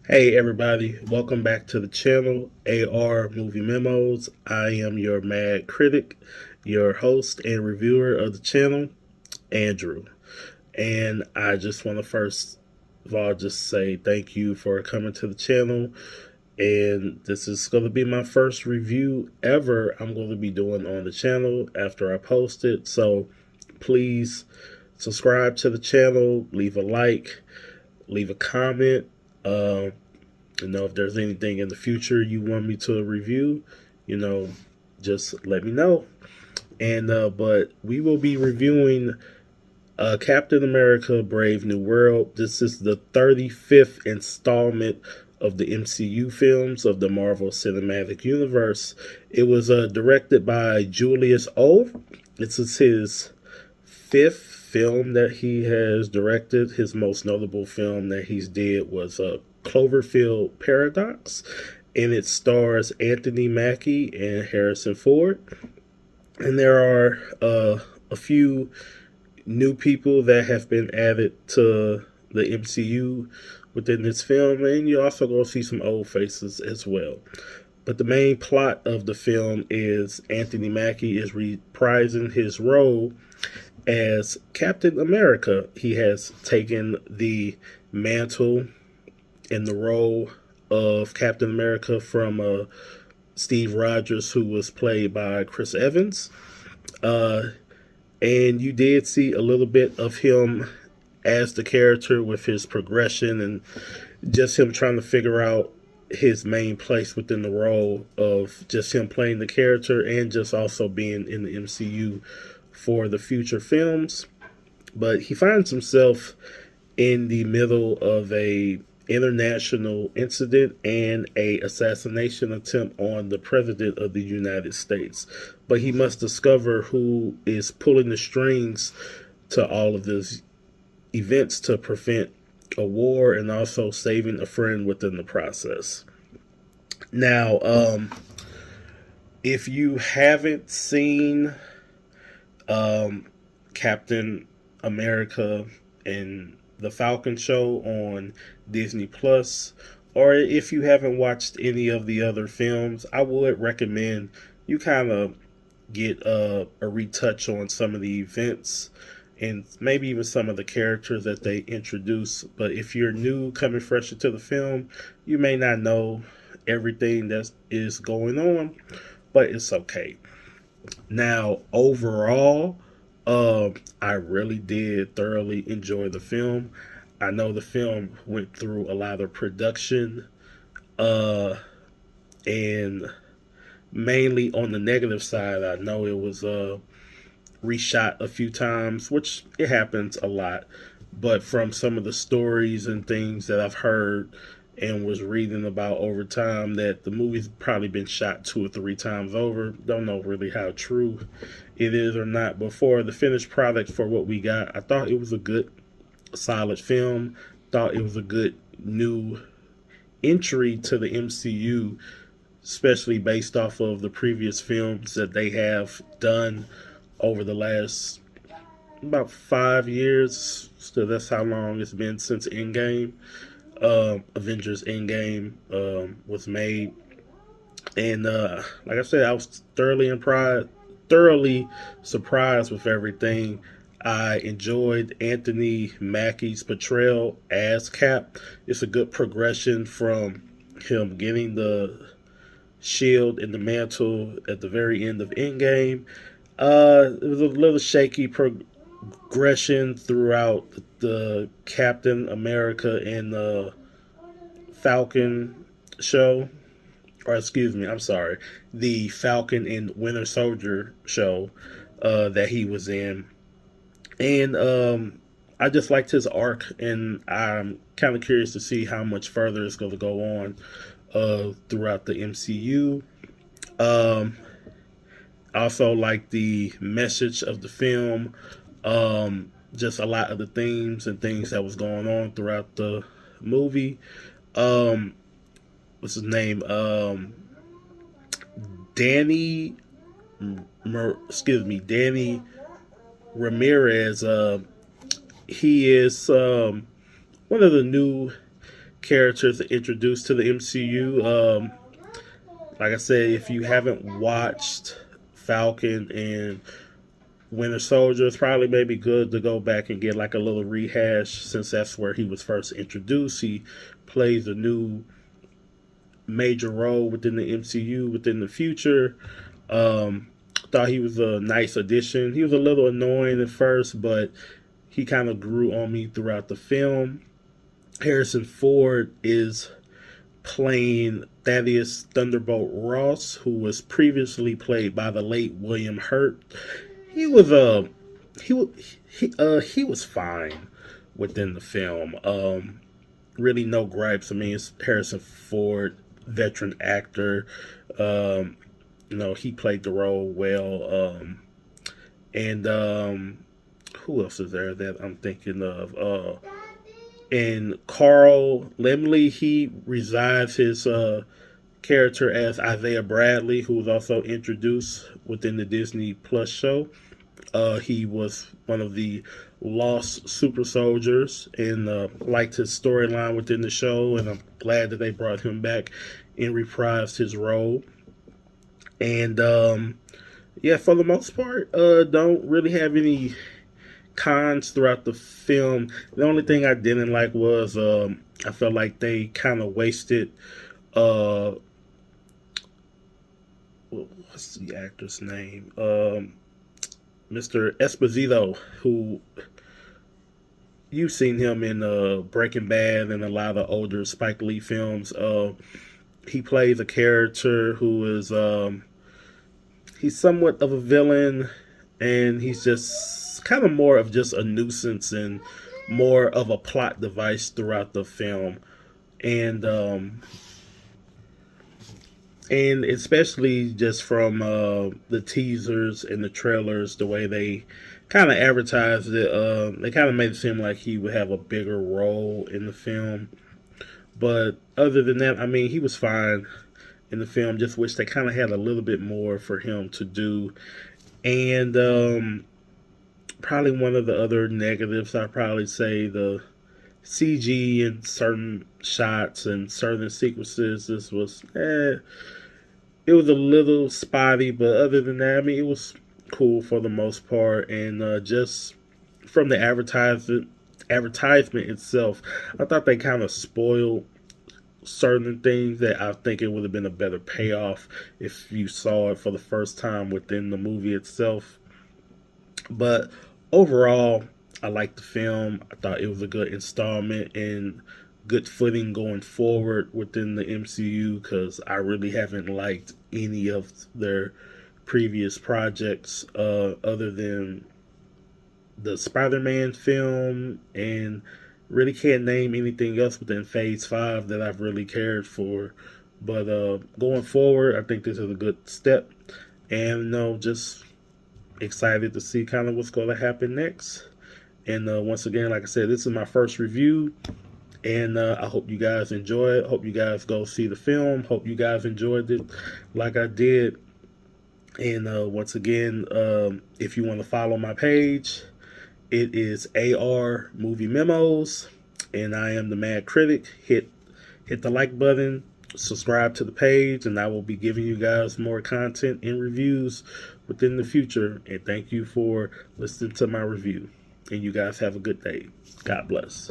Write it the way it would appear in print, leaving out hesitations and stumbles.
Hey everybody, welcome back to the channel, AR Movie Memos. I am your mad critic, your host and reviewer of the channel, Andrew. And I just want to first of all just say thank you for coming to the channel. And this is going to be my first review ever I'm going to be doing on the channel after I post it. So please subscribe to the channel, leave a like, leave a comment. Um, if there's anything in the future you want me to review, you know, just let me know. And but we will be reviewing Captain America: Brave New World. This is the 35th installment of the MCU films of the Marvel Cinematic Universe. It was directed by Julius O. This is his fifth film that he has directed. His most notable film that he's did was Cloverfield Paradox, and it stars Anthony Mackie and Harrison Ford. And there are a few new people that have been added to the MCU within this film, and you also go see some old faces as well. But the main plot of the film is Anthony Mackie is reprising his role as Captain America. He has taken the mantle and the role of Captain America from Steve Rogers, who was played by Chris Evans. Uh, and you did see a little bit of him as the character with his progression and just him trying to figure out his main place within the role of just him playing the character and just also being in the MCU for the future films. But he finds himself in the middle of a international incident and a assassination attempt on the president of the United States. But he must discover who is pulling the strings to all of these events to prevent a war and also saving a friend within the process. Now, if you haven't seen Captain America and the Falcon show on Disney Plus, or if you haven't watched any of the other films, I would recommend you kind of get a retouch on some of the events and maybe even some of the characters that they introduce. But if you're new, coming fresh into the film, you may not know everything that is going on, but it's okay. Now, overall, I really did thoroughly enjoy the film. I know the film went through a lot of production, uh, and mainly on the negative side, I know it was reshot a few times, which it happens a lot. But from some of the stories and things that I've heard and was reading about over time, that the movie's probably been shot two or three times over. Don't know really how true it is or not. But for the finished product, for what we got, I thought it was a good, solid film. Thought it was a good new entry to the MCU, especially based off of the previous films that they have done over the last about 5 years. So that's how long it's been since Endgame. Avengers Endgame was made, and like I said, I was thoroughly surprised with everything. I enjoyed Anthony Mackie's portrayal as Cap. It's a good progression from him getting the shield and the mantle at the very end of Endgame. It was a little shaky progression throughout the Captain America and the Falcon show, or excuse me, I'm sorry, the Falcon and Winter Soldier show that he was in, and I just liked his arc, and I'm kind of curious to see how much further it's going to go on throughout the MCU. Um, also, like the message of the film, just a lot of the themes and things that was going on throughout the movie. Um, what's his name? Danny, Danny Ramirez. He is one of the new characters introduced to the MCU. Like I said, if you haven't watched Falcon and Winter Soldier, it's probably maybe good to go back and get like a little rehash since that's where he was first introduced. He plays a new major role within the MCU within the future. Thought he was a nice addition. He was a little annoying at first, but he kind of grew on me throughout the film. Harrison Ford is playing Thaddeus Thunderbolt Ross, who was previously played by the late William Hurt. He was he was fine within the film. Really no gripes. I mean, it's Harrison Ford, veteran actor. He played the role well. And who else is there that I'm thinking of? And Carl Lemley, he resides his character as Isaiah Bradley, who was also introduced within the Disney Plus show. He was one of the lost super soldiers and liked his storyline within the show, and I'm glad that they brought him back and reprised his role. And yeah, for the most part, don't really have any cons throughout the film. The only thing I didn't like was I felt like they kind of wasted what's the actor's name? Mr. Esposito, who you've seen him in Breaking Bad and a lot of older Spike Lee films. He plays a character who is he's somewhat of a villain, and he's just kind of more of just a nuisance and more of a plot device throughout the film. And especially just from the teasers and the trailers, the way they kind of advertised it, they kind of made it seem like he would have a bigger role in the film. But other than that, I mean, he was fine in the film. Just wish they kind of had a little bit more for him to do. And probably one of the other negatives, I'd probably say the CG in certain shots and certain sequences. This was, it was a little spotty, but other than that, I mean, it was cool for the most part. And just from the advertisement itself, I thought they kind of spoiled certain things that I think it would have been a better payoff if you saw it for the first time within the movie itself. But overall, I liked the film. I thought it was a good installment and good footing going forward within the MCU, because I really haven't liked any of their previous projects other than the Spider-Man film, and really can't name anything else within Phase 5 that I've really cared for. But going forward, I think this is a good step, and just excited to see kind of what's going to happen next. And once again, like I said, this is my first review, and I hope you guys enjoy it. Hope you guys go see the film. Hope you guys enjoyed it like I did. And once again, if you want to follow my page, it is AR Movie Memos, and I am the Mad Critic. Hit the like button, subscribe to the page, and I will be giving you guys more content and reviews within the future. And thank you for listening to my review. And you guys have a good day. God bless.